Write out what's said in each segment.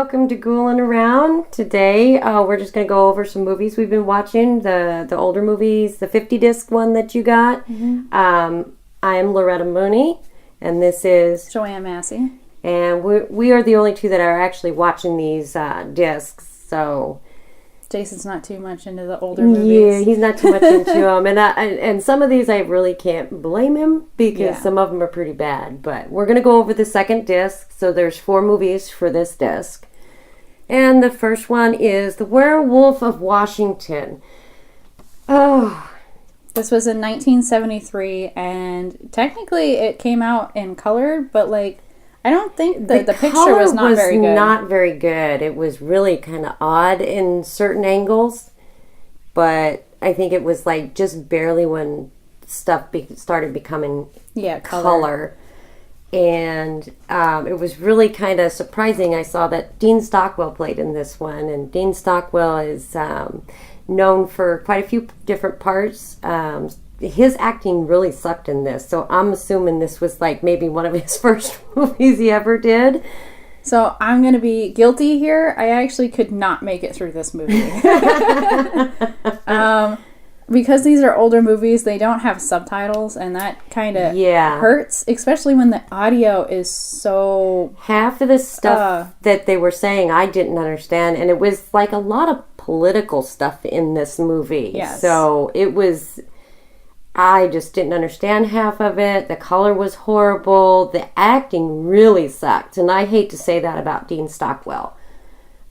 welcome to Ghoulin Around. Today, we're just going to go over some movies we've been watching, the older movies, the 50-disc one that you got. Mm-hmm. I'm Loretta Mooney, and this is... Joanne Massey. And we are the only two that are actually watching these discs, so... Jason's not too much into the older movies. Yeah, he's not too much into them. And some of these I really can't blame him because some of them are pretty bad. But we're going to go over the second disc. So there's 4 movies for this disc. And the first one is The Werewolf of Washington. Oh. This was in 1973, and technically it came out in color, but I don't think the picture was not very good. Not very good. It was really kind of odd in certain angles, but I think it was just barely when stuff started becoming color. And it was really kind of surprising. I saw that Dean Stockwell played in this one, and Dean Stockwell is known for quite a few different parts. His acting really sucked in this, so I'm assuming this was maybe one of his first movies he ever did. So I'm going to be guilty here. I actually could not make it through this movie. Because these are older movies, they don't have subtitles, and that kind of hurts, especially when the audio is so... Half of the stuff that they were saying I didn't understand, and it was a lot of political stuff in this movie. Yes. So it was... I just didn't understand half of it. The color was horrible. The acting really sucked. And I hate to say that about Dean Stockwell.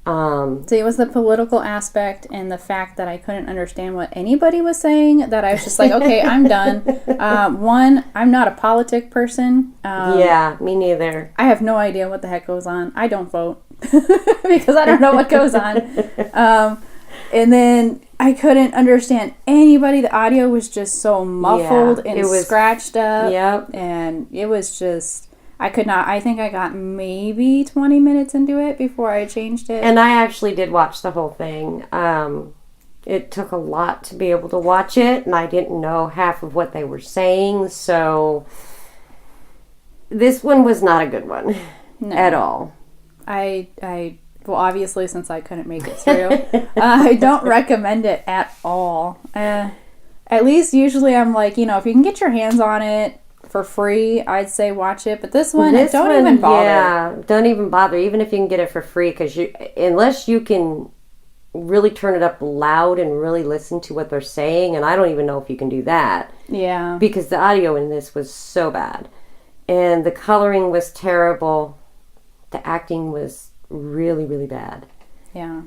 So it was the political aspect and the fact that I couldn't understand what anybody was saying that I was just okay, I'm done. One, I'm not a politic person. Yeah, me neither. I have no idea what the heck goes on. I don't vote because I don't know what goes on. And then I couldn't understand anybody. The audio was just so muffled and scratched up. Yep. And it was just, I could not, I think I got maybe 20 minutes into it before I changed it. And I actually did watch the whole thing. It took a lot to be able to watch it, and I didn't know half of what they were saying, so this one was not a good one at all. Well, obviously, since I couldn't make it through, I don't recommend it at all. At least, usually, I'm if you can get your hands on it for free, I'd say watch it. But don't even bother. Yeah, don't even bother, even if you can get it for free, because unless you can really turn it up loud and really listen to what they're saying, and I don't even know if you can do that. Yeah. Because the audio in this was so bad. And the coloring was terrible. The acting was really, really bad. Yeah.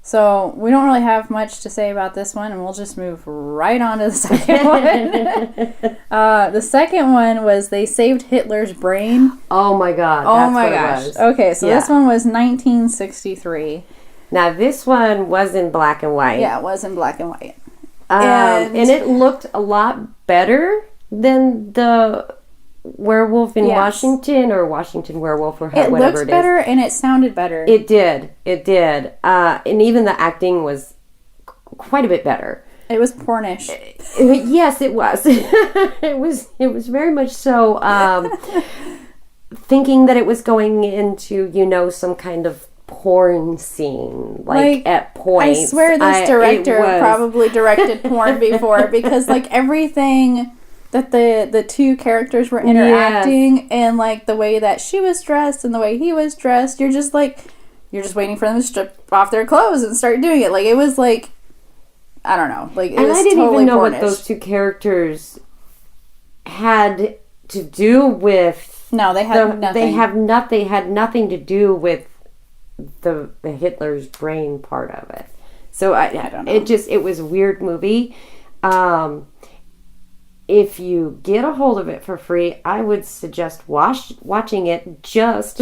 So we don't really have much to say about this one, and we'll just move right on to the second one. The second one was They Saved Hitler's Brain. Oh my god. Oh my gosh. Okay, so this one was 1963. Now this one was in black and white. Yeah, it was in black and white. And it looked a lot better than the Werewolf in Washington, or Washington Werewolf, or whatever it is. It looked better, and it sounded better. It did. And even the acting was quite a bit better. It was pornish. Yes, it was. It was very much so. Thinking that it was going into, some kind of porn scene, at points. I swear this director probably directed porn before, because everything that the two characters were interacting, and the way that she was dressed and the way he was dressed, you're just waiting for them to strip off their clothes and start doing it. It was I don't know. It and was I didn't totally even know pornish. what those two characters had to do with. No, they had nothing. They had nothing to do with the Hitler's brain part of it. So I don't know. It was a weird movie. If you get a hold of it for free, I would suggest watching it just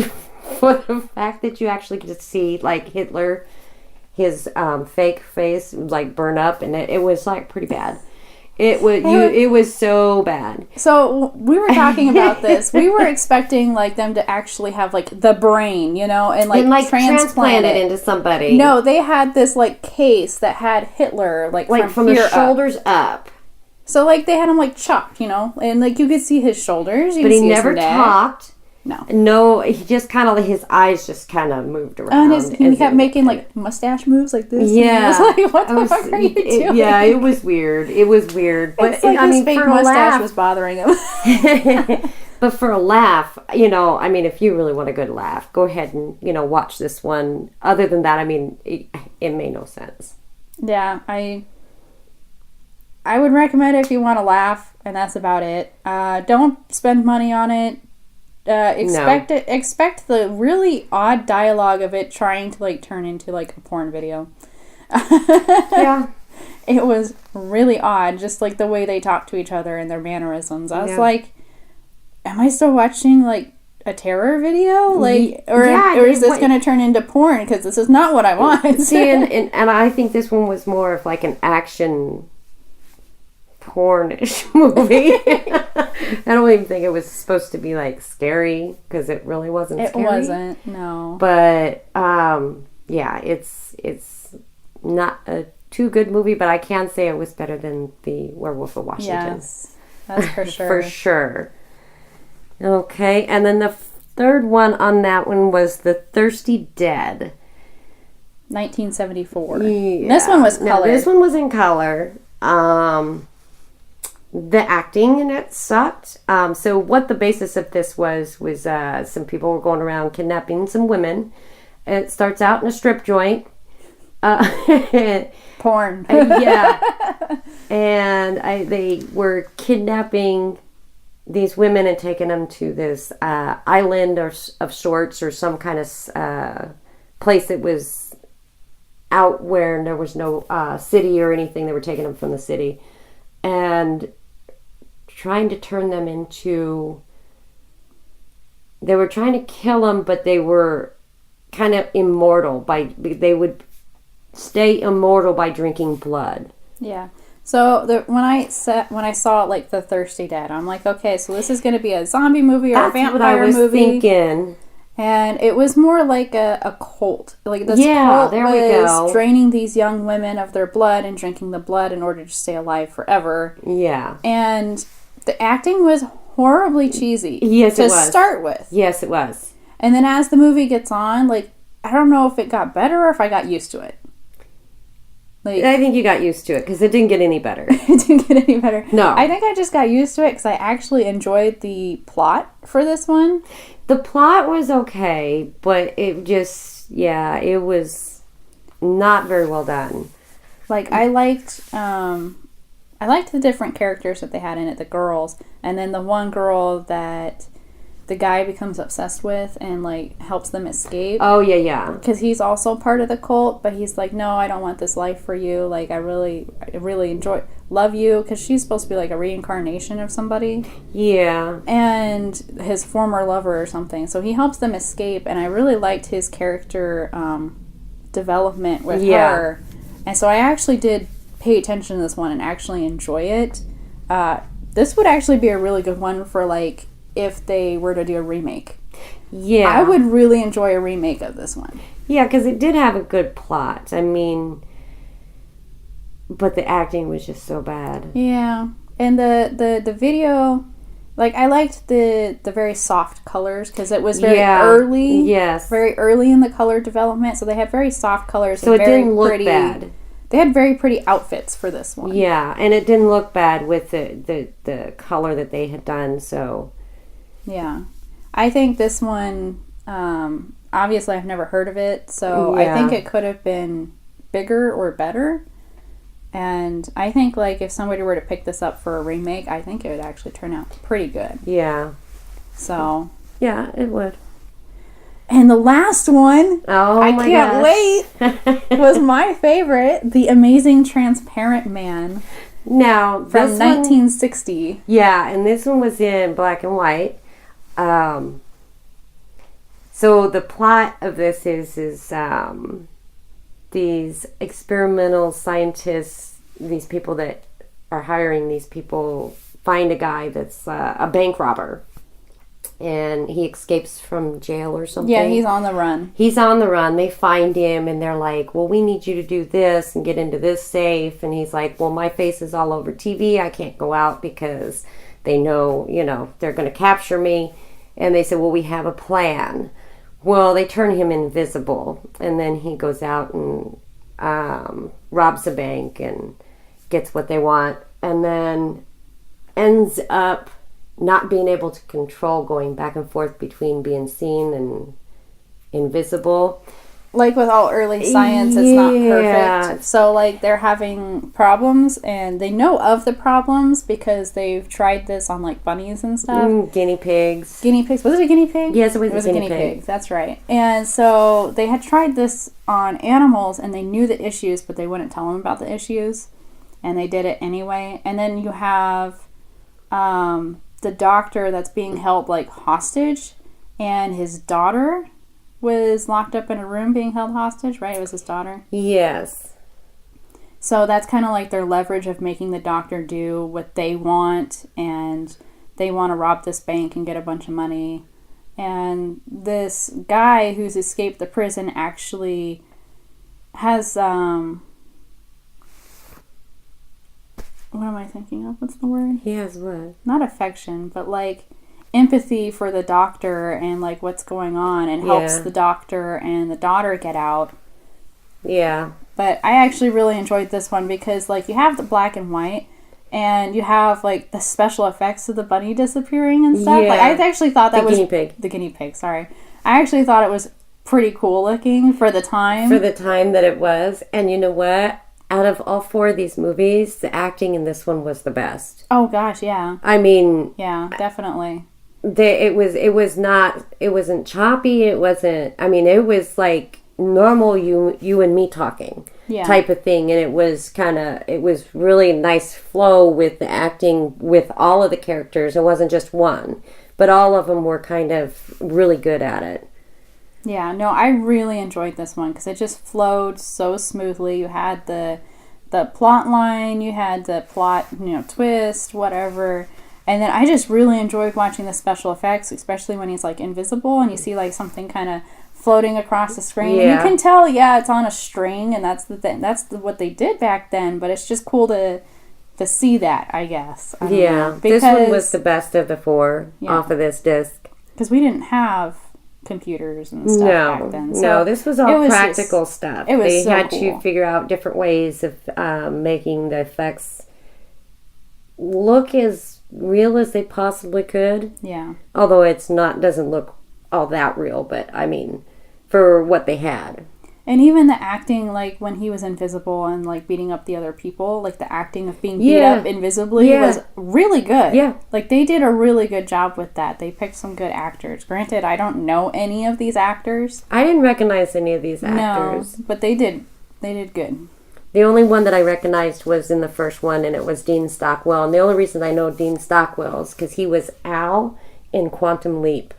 for the fact that you actually get to see Hitler, his fake face burn up, and it was pretty bad. It was so bad. So we were talking about this. We were expecting them to actually have the brain, and transplant it into somebody. No, they had this case that had Hitler from the shoulders up. So they had him chopped, and you could see his shoulders, but he never talked. No, he just kind of, his eyes just kind of moved around. And he kept making, like, mustache moves like this. Yeah. And he was like, what the fuck are you doing? Yeah, it was weird. It was weird. But, it's like his fake mustache was bothering him. But for a laugh, I mean, if you really want a good laugh, go ahead and, watch this one. Other than that, I mean, it made no sense. Yeah, I would recommend it if you want to laugh, and that's about it. Don't spend money on it. Expect the really odd dialogue of it trying to, like, turn into, like, a porn video. Yeah. It was really odd, just, like, the way they talk to each other and their mannerisms. I was like, am I still watching, like, a terror video? Like, or is this going to turn into porn? Because this is not what I want. See, and I think this one was more of, like, an action pornish movie. I don't even think it was supposed to be, like, scary, because it really wasn't scary. It wasn't, no. But yeah, it's not a too good movie, but I can say it was better than the Werewolf of Washington. Yes, that's for sure. For sure. Okay, and then the third one on that one was The Thirsty Dead. 1974. Yeah. This one was color. No, this one was in color. The acting in it sucked. So what the basis of this was some people were going around kidnapping some women. It starts out in a strip joint. Porn. Yeah. And they were kidnapping these women and taking them to this island of sorts, or some kind of place that was out where there was no city or anything. They were taking them from the city and trying to turn them into... They were trying to kill them, but they were kind of immortal. They would stay immortal by drinking blood. Yeah. So when I saw, like, The Thirsty Dead, I'm like, okay, so this is going to be a zombie movie or a vampire movie. That's what I was thinking. And it was more like a cult. Like, this cult was draining these young women of their blood and drinking the blood in order to stay alive forever. Yeah. And the acting was horribly cheesy. Yes, it was. To start with. Yes, it was. And then as the movie gets on, like, I don't know if it got better or if I got used to it. Like, I think you got used to it, because it didn't get any better. It didn't get any better. No. I think I just got used to it because I actually enjoyed the plot for this one. The plot was okay, but it just, it was not very well done. Like, I liked the different characters that they had in it, the girls, and then the one girl that the guy becomes obsessed with and, like, helps them escape. Oh, yeah. Because he's also part of the cult, but he's like, no, I don't want this life for you. Like, I really love you, because she's supposed to be, like, a reincarnation of somebody. Yeah. And his former lover or something. So he helps them escape, and I really liked his character development with her. And so I actually did pay attention to this one and actually enjoy it. This would actually be a really good one for, like, if they were to do a remake. Yeah. I would really enjoy a remake of this one. Yeah, because it did have a good plot. I mean, but the acting was just so bad. Yeah. And the video, like, I liked the very soft colors, because it was very early. Yes. Very early in the color development, so they had very soft colors. So it didn't look bad. They had very pretty outfits for this one. Yeah, and it didn't look bad with the color that they had done, so... Yeah. I think this one, obviously I've never heard of it, so I think it could have been bigger or better. And I think, like, if somebody were to pick this up for a remake, I think it would actually turn out pretty good. Yeah. So. Yeah, it would. And the last one, I can't wait, was my favorite, The Amazing Transparent Man. Now, from 1960. Yeah, and this one was in black and white. So the plot of this is these experimental scientists, these people that are hiring these people, find a guy that's a bank robber. And he escapes from jail or something. Yeah, he's on the run. He's on the run. They find him and they're like, well, we need you to do this and get into this safe. And he's like, well, my face is all over TV. I can't go out because they know, they're going to capture me. And they said, well, we have a plan. Well, they turn him invisible, and then he goes out and robs a bank and gets what they want, and then ends up not being able to control, going back and forth between being seen and invisible. Like with all early science, it's not perfect. So, like, they're having problems, and they know of the problems because they've tried this on, like, bunnies and stuff. Guinea pigs. Guinea pigs. Was it a guinea pig? Yes, it was a guinea pig. That's right. And so they had tried this on animals, and they knew the issues, but they wouldn't tell them about the issues. And they did it anyway. And then you have the doctor that's being held, like, hostage, and his daughter was locked up in a room being held hostage, right? It was his daughter? Yes. So that's kind of like their leverage of making the doctor do what they want, and they want to rob this bank and get a bunch of money. And this guy who's escaped the prison actually has, what am I thinking of? What's the word? He has what? Not affection, but like empathy for the doctor and like what's going on, and helps the doctor and the daughter get out. Yeah. But I actually really enjoyed this one because like you have the black and white, and you have like the special effects of the bunny disappearing and stuff. Like I actually thought that was the guinea pig. Sorry, I actually thought it was pretty cool looking for the time. For the time that it was, and you know what? Out of all four of these movies, the acting in this one was the best. Oh gosh, yeah. I mean, yeah, definitely. It wasn't choppy. It wasn't. I mean, it was like normal you and me talking type of thing, and it was really nice flow with the acting with all of the characters. It wasn't just one, but all of them were kind of really good at it. Yeah, no, I really enjoyed this one because it just flowed so smoothly. You had the plot line, you had the plot, twist, whatever. And then I just really enjoyed watching the special effects, especially when he's like invisible and you see like something kind of floating across the screen. Yeah. And you can tell, it's on a string, and that's the thing. That's what they did back then, but it's just cool to see that, I guess. I don't know. This one was the best of the four off of this disc. Because we didn't have computers and stuff back then. So no, this was all practical stuff. They had cool. to figure out different ways of making the effects look as real as they possibly could. Yeah. Although doesn't look all that real, but I mean, for what they had. And even the acting, like when he was invisible and like beating up the other people, like the acting of being beat up invisibly was really good. Yeah. Like they did a really good job with that. They picked some good actors. Granted, I don't know any of these actors. I didn't recognize any of these actors. No, but they did good. The only one that I recognized was in the first one, and it was Dean Stockwell. And the only reason I know Dean Stockwell is because he was Al in Quantum Leap.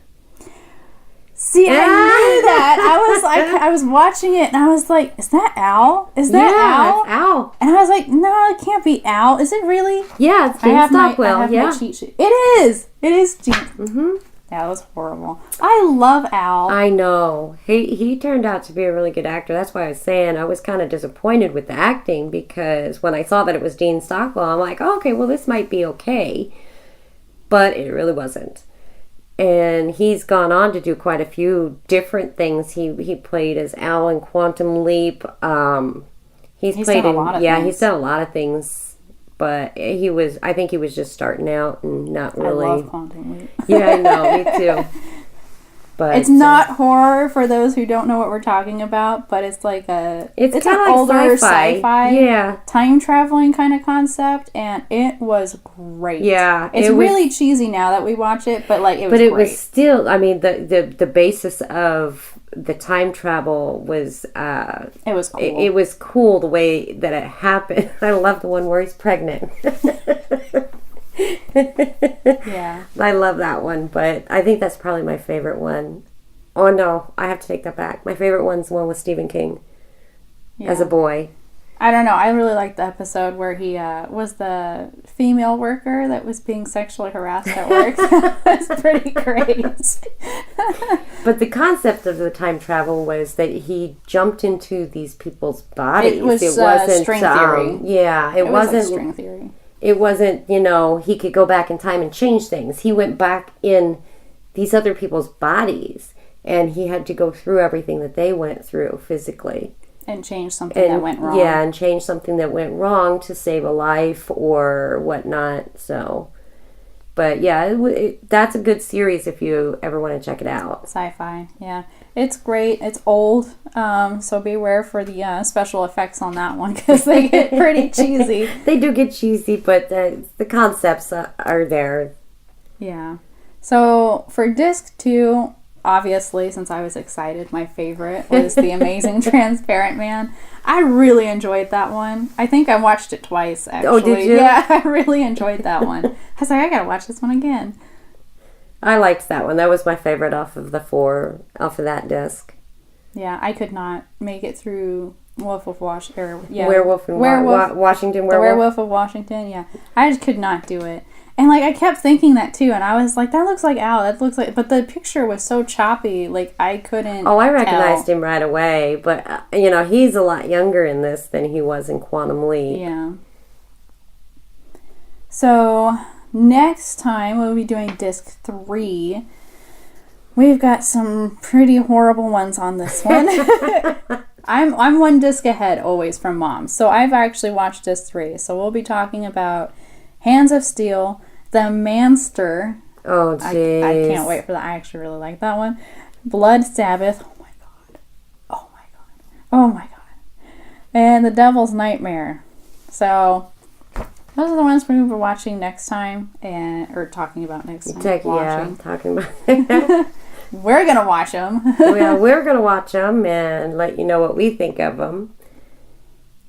See, I knew that. I was watching it, and I was like, is that Al? Is that Al? It's Al. And I was like, no, it can't be Al. Is it really? Yeah, it's Dean Stockwell. I have my cheat sheet. It is. It is Dean. Mm-hmm. That was horrible. I love Al. I know. He turned out to be a really good actor. That's why I was saying I was kind of disappointed with the acting, because when I saw that it was Dean Stockwell, I'm like, oh, okay, well, this might be okay. But it really wasn't. And he's gone on to do quite a few different things. He played as Al in Quantum Leap. He's played done a lot of things. He's done a lot of things. But I think he was just starting out and not really. I love Quantum Leap. Yeah, I know, me too. But it's not horror for those who don't know what we're talking about, but it's like it's kind of like older sci-fi time traveling kind of concept, and it was great. Yeah, it's really cheesy now that we watch it, but like it was. But it great. was still. I mean, the basis of the time travel was. It was cool. It was cool the way that it happened. I love the one where he's pregnant. Yeah, I love that one, but I think that's probably my favorite one. Oh no, I have to take that back. My favorite one's the one with Stephen King as a boy. I don't know. I really liked the episode where he was the female worker that was being sexually harassed at work. That's pretty great. But the concept of the time travel was that he jumped into these people's bodies. It wasn't string theory. Yeah, it wasn't like string theory. It wasn't, he could go back in time and change things. He went back in these other people's bodies, and he had to go through everything that they went through physically. And change something that went wrong. Yeah, and change something that went wrong to save a life or whatnot. So, but yeah, that's a good series if you ever want to check it out. Sci-fi, yeah. It's great. It's old, so beware for the special effects on that one because they get pretty cheesy. They do get cheesy, but the concepts are there. Yeah. So for disc 2... obviously, since I was excited, my favorite was The Amazing Transparent Man. I really enjoyed that one. I think I watched it twice, actually. Oh, did you? Yeah, I really enjoyed that one. I was like, I gotta watch this one again. I liked that one. That was my favorite off of that disc. Yeah, I could not make it through Werewolf of Washington. Washington. The Werewolf of Washington, yeah. I just could not do it. And, like, I kept thinking that, too. And I was like, that looks like Al. That looks like... But the picture was so choppy. Like, I couldn't I recognized him right away. But, he's a lot younger in this than he was in Quantum Leap. Yeah. So, next time we'll be doing Disc 3. We've got some pretty horrible ones on this one. I'm one disc ahead always from Mom. So, I've actually watched Disc 3. So, we'll be talking about... Hands of Steel, The Manster. Oh, jeez. I can't wait for that. I actually really like that one. Blood Sabbath. Oh, my God. Oh, my God. Oh, my God. And The Devil's Nightmare. So, those are the ones we're going to be watching next time. Or talking about next time. Talking about We're going to watch them. Yeah, we're going to watch them and let you know what we think of them.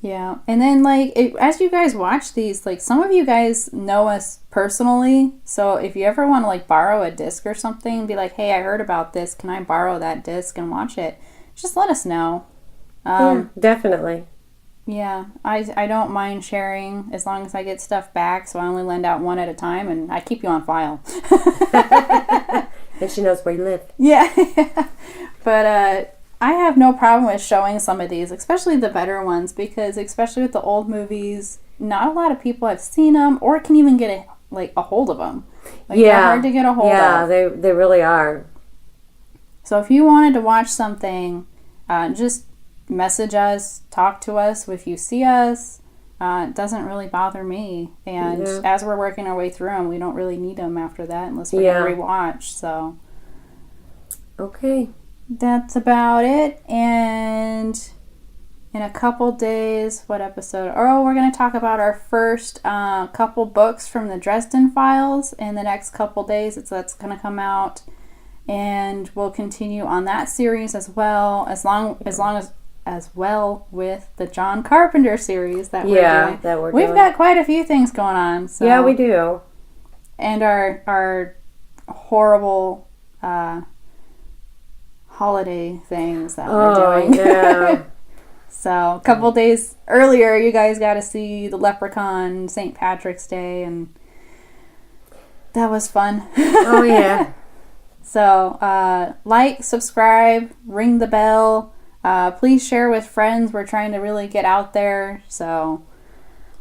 Yeah, and then, like, as you guys watch these, like, some of you guys know us personally, so if you ever want to, like, borrow a disc or something, be like, hey, I heard about this, can I borrow that disc and watch it? Just let us know. Yeah, definitely. Yeah, I don't mind sharing as long as I get stuff back, so I only lend out one at a time, and I keep you on file. And she knows where you live. Yeah, but, I have no problem with showing some of these, especially the better ones, because especially with the old movies, not a lot of people have seen them or can even get a hold of them. Like, they're hard to get a hold of. Yeah, they really are. So if you wanted to watch something, just message us, talk to us if you see us. It doesn't really bother me. And as we're working our way through them, we don't really need them after that unless we're going to rewatch. So. Okay. That's about it. And in a couple days, what episode? Oh, we're going to talk about our first couple books from the Dresden Files in the next couple days. That's going to come out. And we'll continue on that series as well, as well with the John Carpenter series that we're doing. We've got quite a few things going on. So. Yeah, we do. And our horrible holiday things that we're doing. Yeah. So, a couple days earlier, you guys got to see the Leprechaun St. Patrick's Day, and that was fun. Oh, yeah. So, like, subscribe, ring the bell. Please share with friends. We're trying to really get out there. So,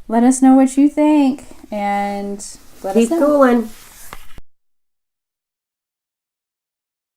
let us know what you think, and let us know. Keep Ghoulin.